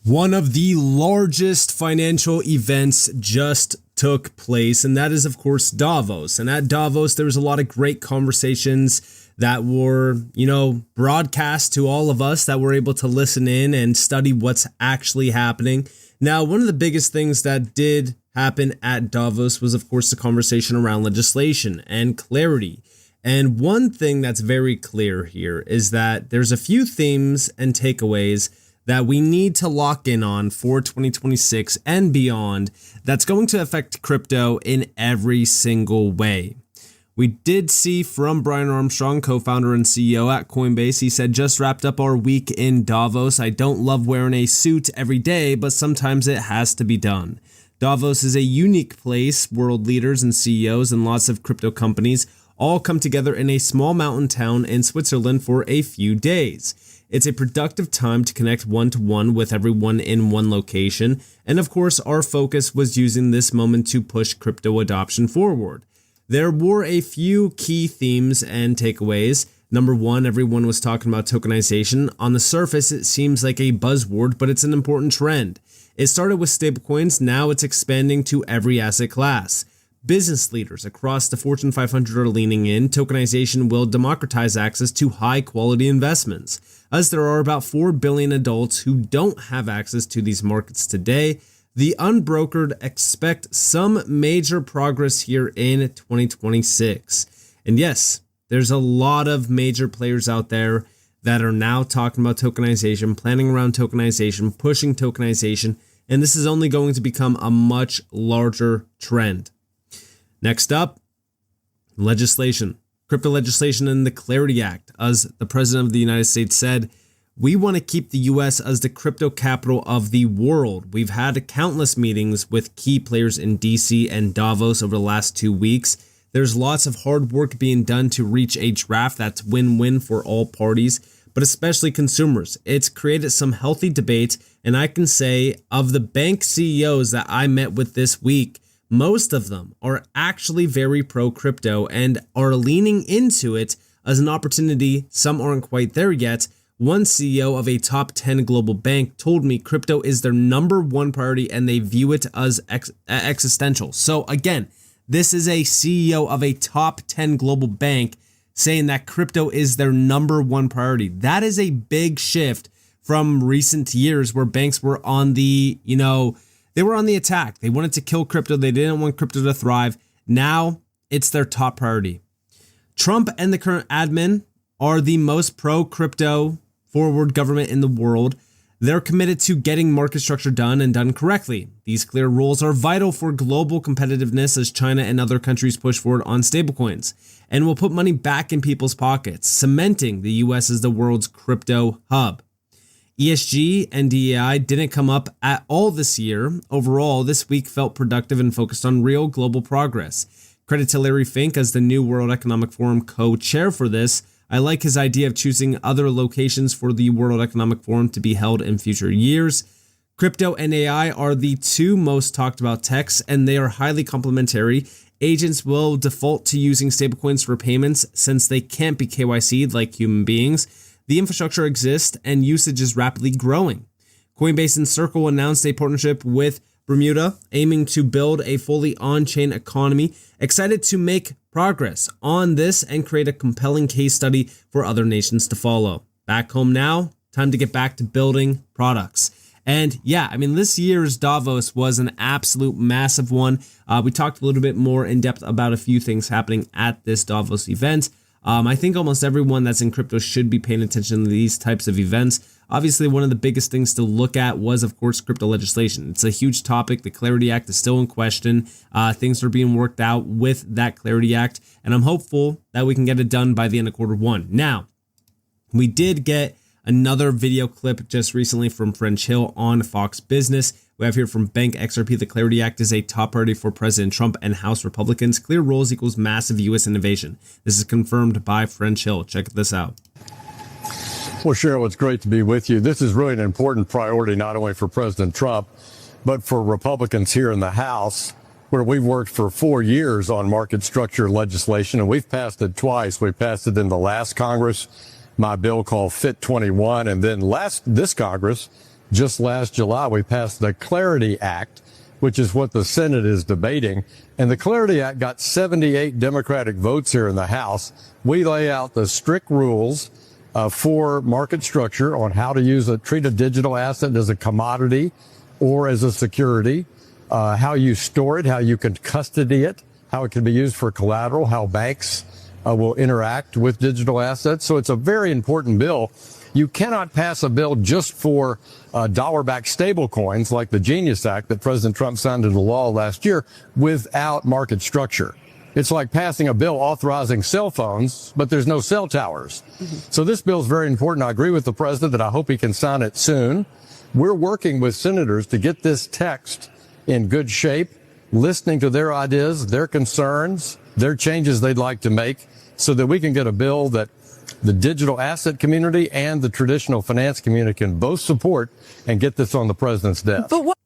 One of the largest financial events just took place, and that is, of course, Davos. And at Davos, there was a lot of great conversations that were, broadcast to all of us that were able to listen in and study what's actually happening. Now, one of the biggest things that did happen at Davos was, of course, the conversation around legislation and clarity. And one thing that's very clear here is that there's a few themes and takeaways that we need to lock in on for 2026 and beyond that's going to affect crypto in every single way. We did see from Brian Armstrong, co-founder and CEO at Coinbase, he said, just wrapped up our week in Davos. I don't love wearing a suit every day, but sometimes it has to be done. Davos is a unique place. World leaders and CEOs and lots of crypto companies all come together in a small mountain town in Switzerland for a few days. It's a productive time to connect one-to-one with everyone in one location. And of course, our focus was using this moment to push crypto adoption forward. There were a few key themes and takeaways. Number one, everyone was talking about tokenization. On the surface, it seems like a buzzword, but it's an important trend. It started with stablecoins. Now it's expanding to every asset class. Business leaders across the Fortune 500 are leaning in. Tokenization will democratize access to high-quality investments, as there are about 4 billion adults who don't have access to these markets today. The unbrokered expect some major progress here in 2026. And yes, there's a lot of major players out there that are now talking about tokenization, planning around tokenization, pushing tokenization, and this is only going to become a much larger trend. Next up, legislation, crypto legislation and the Clarity Act. As the president of the United States said, we want to keep the U.S. as the crypto capital of the world. We've had countless meetings with key players in D.C. and Davos over the last 2 weeks. There's lots of hard work being done to reach a draft that's win-win for all parties, but especially consumers. It's created some healthy debate, and I can say of the bank CEOs that I met with this week, most of them are actually very pro-crypto and are leaning into it as an opportunity. Some aren't quite there yet. One CEO of a top 10 global bank told me crypto is their number one priority and they view it as existential. So again, this is a CEO of a top 10 global bank saying that crypto is their number one priority. That is a big shift from recent years where banks were on the, they were on the attack. They wanted to kill crypto. They didn't want crypto to thrive. Now it's their top priority. Trump and the current admin are the most pro-crypto forward government in the world. They're committed to getting market structure done and done correctly. These clear rules are vital for global competitiveness as China and other countries push forward on stablecoins and will put money back in people's pockets, cementing the US as the world's crypto hub. ESG and DEI didn't come up at all this year. Overall, this week felt productive and focused on real global progress. Credit to Larry Fink as the new World Economic Forum co-chair for this. I like his idea of choosing other locations for the World Economic Forum to be held in future years. Crypto and AI are the two most talked about techs, and they are highly complementary. Agents will default to using stablecoins for payments since they can't be KYC'd like human beings. The infrastructure exists and usage is rapidly growing. Coinbase and Circle announced a partnership with Bermuda, aiming to build a fully on-chain economy. Excited to make progress on this and create a compelling case study for other nations to follow. Back home now, time to get back to building products. And yeah, this year's Davos was an absolute massive one. We talked a little bit more in depth about a few things happening at this Davos event. I think almost everyone that's in crypto should be paying attention to these types of events. Obviously, one of the biggest things to look at was, of course, crypto legislation. It's a huge topic. The Clarity Act is still in question. Things are being worked out with that Clarity Act, and I'm hopeful that we can get it done by the end of Q1. Now, we did get another video clip just recently from French Hill on Fox Business. We have here from Bank XRP, the Clarity Act is a top priority for President Trump and House Republicans. Clear rules equals massive U.S. innovation. This is confirmed by French Hill. Check this out. Well, Cheryl, it's great to be with you. This is really an important priority, not only for President Trump, but for Republicans here in the House, where we've worked for 4 years on market structure legislation, and we've passed it twice. We passed it in the last Congress, my bill called Fit 21, and then this Congress, just last July, we passed the Clarity Act, which is what the Senate is debating. And the Clarity Act got 78 Democratic votes here in the House. We lay out the strict rules for market structure on how to treat a digital asset as a commodity or as a security, how you store it, how you can custody it, how it can be used for collateral, how banks will interact with digital assets. So it's a very important bill. You cannot pass a bill just for dollar-backed stable coins like the Genius Act that President Trump signed into law last year without market structure. It's like passing a bill authorizing cell phones, but there's no cell towers. So this bill is very important. I agree with the president that I hope he can sign it soon. We're working with senators to get this text in good shape, listening to their ideas, their concerns, their changes they'd like to make so that we can get a bill that the digital asset community and the traditional finance community can both support and get this on the president's desk. But what?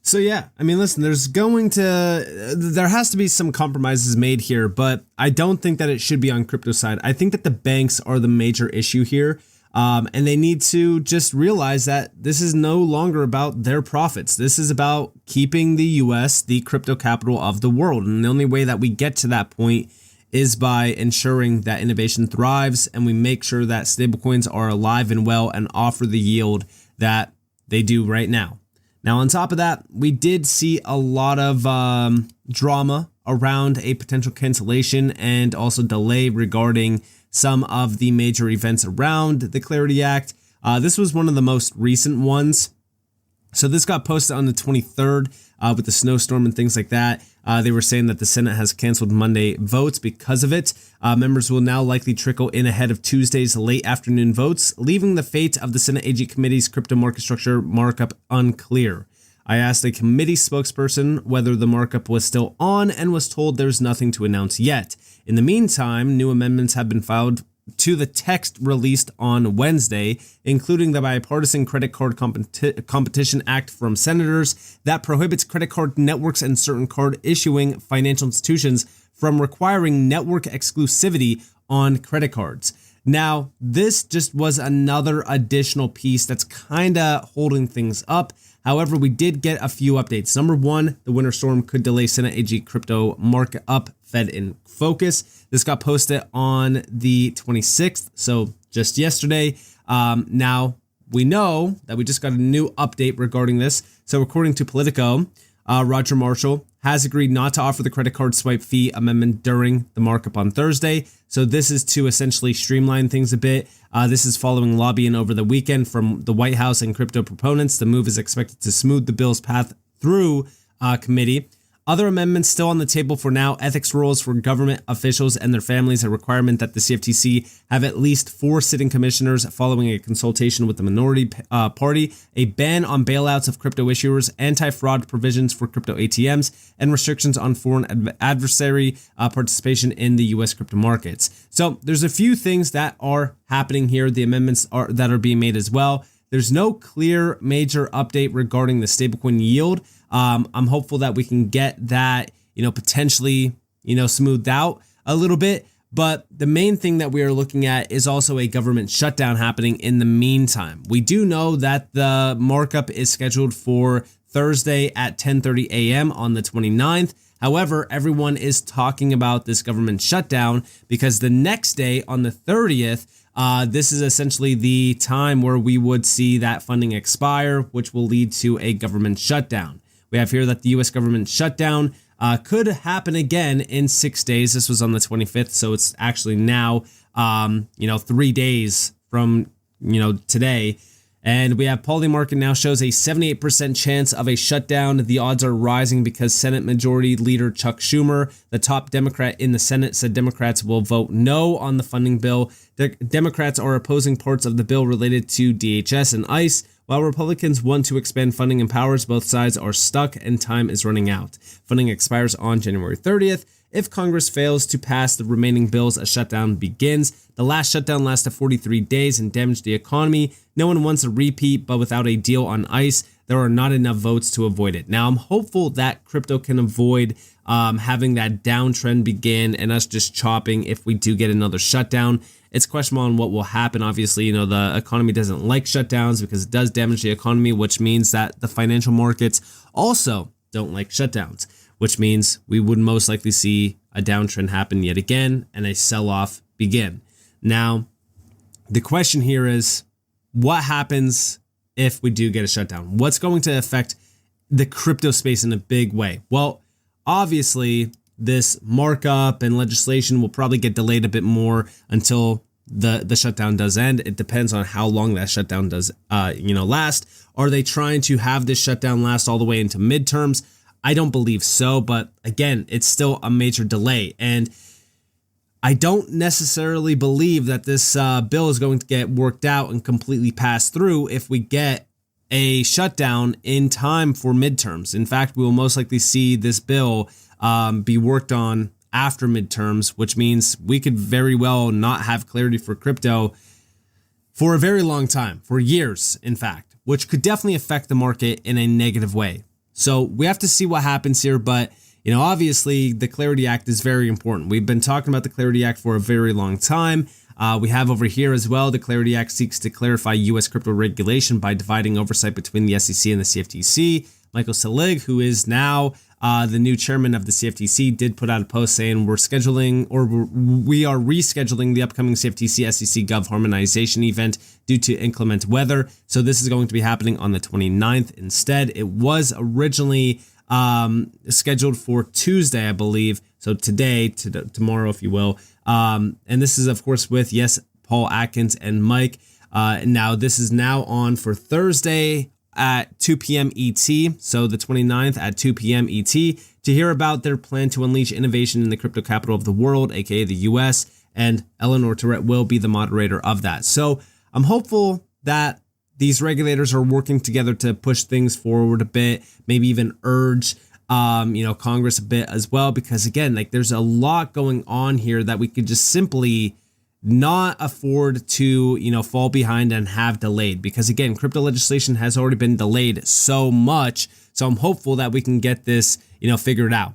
So, yeah, I mean, listen, there has to be some compromises made here, but I don't think that it should be on crypto side. I think that the banks are the major issue here. And they need to just realize that this is no longer about their profits. This is about keeping the US the crypto capital of the world. And the only way that we get to that point is by ensuring that innovation thrives and we make sure that stablecoins are alive and well and offer the yield that they do right now. Now, on top of that, we did see a lot of drama around a potential cancellation and also delay regarding some of the major events around the Clarity Act. This was one of the most recent ones. So this got posted on the 23rd with the snowstorm and things like that. They were saying that the Senate has canceled Monday votes because of it. Members will now likely trickle in ahead of Tuesday's late afternoon votes, leaving the fate of the Senate AG Committee's crypto market structure markup unclear. I asked a committee spokesperson whether the markup was still on and was told there's nothing to announce yet. In the meantime, new amendments have been filed to the text released on Wednesday, including the Bipartisan Credit Card Competition Act from senators that prohibits credit card networks and certain card issuing financial institutions from requiring network exclusivity on credit cards. Now, this just was another additional piece that's kind of holding things up. However, we did get a few updates. Number one, the winter storm could delay Senate AG crypto market up, Fed in focus. This got posted on the 26th, so just yesterday. Now, we know that we just got a new update regarding this. So according to Politico, Roger Marshall has agreed not to offer the credit card swipe fee amendment during the markup on Thursday. So this is to essentially streamline things a bit. This is following lobbying over the weekend from the White House and crypto proponents. The move is expected to smooth the bill's path through committee. Other amendments still on the table for now: ethics rules for government officials and their families, a requirement that the CFTC have at least 4 sitting commissioners following a consultation with the minority party, a ban on bailouts of crypto issuers, anti-fraud provisions for crypto ATMs, and restrictions on foreign adversary participation in the U.S. crypto markets. So there's a few things that are happening here. The amendments that are being made as well. There's no clear major update regarding the stablecoin yield. I'm hopeful that we can get that, potentially, smoothed out a little bit. But the main thing that we are looking at is also a government shutdown happening in the meantime. We do know that the markup is scheduled for Thursday at 10:30 a.m. on the 29th. However, everyone is talking about this government shutdown because the next day on the 30th, this is essentially the time where we would see that funding expire, which will lead to a government shutdown. We have here that the U.S. government shutdown could happen again in 6 days. This was on the 25th, so it's actually now, 3 days from, today. And we have Polymarket now shows a 78% chance of a shutdown. The odds are rising because Senate Majority Leader Chuck Schumer, the top Democrat in the Senate, said Democrats will vote no on the funding bill. The Democrats are opposing parts of the bill related to DHS and ICE, while Republicans want to expand funding and powers. Both sides are stuck and time is running out. Funding expires on January 30th. If Congress fails to pass the remaining bills, a shutdown begins. The last shutdown lasted 43 days and damaged the economy. No one wants a repeat, but without a deal on ice, there are not enough votes to avoid it. Now, I'm hopeful that crypto can avoid having that downtrend begin and us just chopping if we do get another shutdown. It's questionable on what will happen. Obviously, the economy doesn't like shutdowns because it does damage the economy, which means that the financial markets also don't like shutdowns, which means we would most likely see a downtrend happen yet again and a sell-off begin. Now, the question here is, what happens if we do get a shutdown? What's going to affect the crypto space in a big way? Well, obviously, this markup and legislation will probably get delayed a bit more until the shutdown does end. It depends on how long that shutdown does last. Are they trying to have this shutdown last all the way into midterms? I don't believe so, but again, it's still a major delay. And I don't necessarily believe that this bill is going to get worked out and completely passed through if we get a shutdown in time for midterms. In fact, we will most likely see this bill be worked on after midterms, which means we could very well not have clarity for crypto for a very long time, for years, in fact, which could definitely affect the market in a negative way. So we have to see what happens here, but obviously the Clarity Act is very important. We've been talking about the Clarity Act for a very long time. We have over here as well, the Clarity Act seeks to clarify U.S. crypto regulation by dividing oversight between the SEC and the CFTC. Michael Selig, who is now the new chairman of the CFTC, did put out a post saying we are rescheduling the upcoming CFTC SEC Gov harmonization event due to inclement weather. So this is going to be happening on the 29th instead. It was originally scheduled for Tuesday, I believe. So today, tomorrow, if you will. And this is, of course, with, Paul Atkins and Mike. Now, this is now on for Thursday at 2 p.m. ET, so the 29th at 2 p.m. ET, to hear about their plan to unleash innovation in the crypto capital of the world, aka the US, and Eleanor Tourette will be the moderator of that. So I'm hopeful that these regulators are working together to push things forward a bit, maybe even urge Congress a bit as well, because again, there's a lot going on here that we could just simply not afford to, fall behind and have delayed, because again, crypto legislation has already been delayed so much. So I'm hopeful that we can get this, figured out.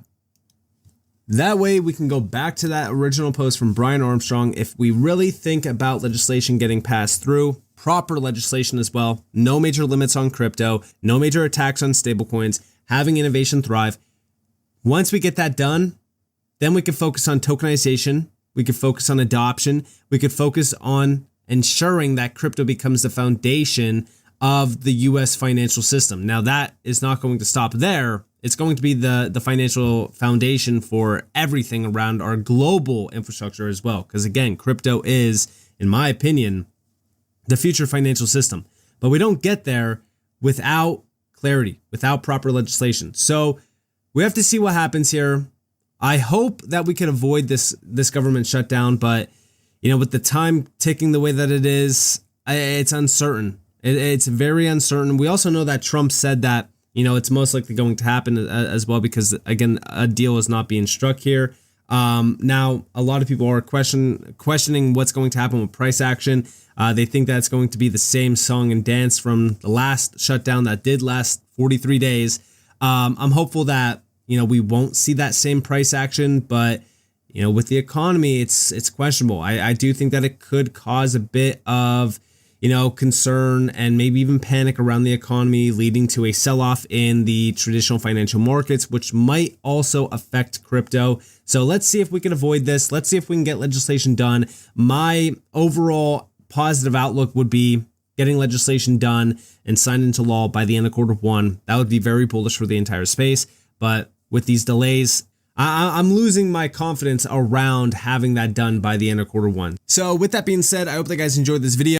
That way we can go back to that original post from Brian Armstrong. If we really think about legislation getting passed through, proper legislation as well, no major limits on crypto, no major attacks on stablecoins, having innovation thrive. Once we get that done, then we can focus on tokenization. We could focus on adoption. We could focus on ensuring that crypto becomes the foundation of the U.S. financial system. Now, that is not going to stop there. It's going to be the financial foundation for everything around our global infrastructure as well. Because again, crypto is, in my opinion, the future financial system. But we don't get there without clarity, without proper legislation. So we have to see what happens here. I hope that we can avoid this government shutdown, but with the time ticking the way that it is, it's uncertain. It's very uncertain. We also know that Trump said that it's most likely going to happen as well, because again, a deal is not being struck here. Now, a lot of people are questioning what's going to happen with price action. They think that's going to be the same song and dance from the last shutdown that did last 43 days. I'm hopeful that we won't see that same price action, but with the economy, it's questionable. I do think that it could cause a bit of concern and maybe even panic around the economy, leading to a sell-off in the traditional financial markets, which might also affect crypto. So let's see if we can avoid this. Let's see if we can get legislation done. My overall positive outlook would be getting legislation done and signed into law by the end of Q1. That would be very bullish for the entire space. But with these delays, I'm losing my confidence around having that done by the end of Q1. So with that being said, I hope that you guys enjoyed this video.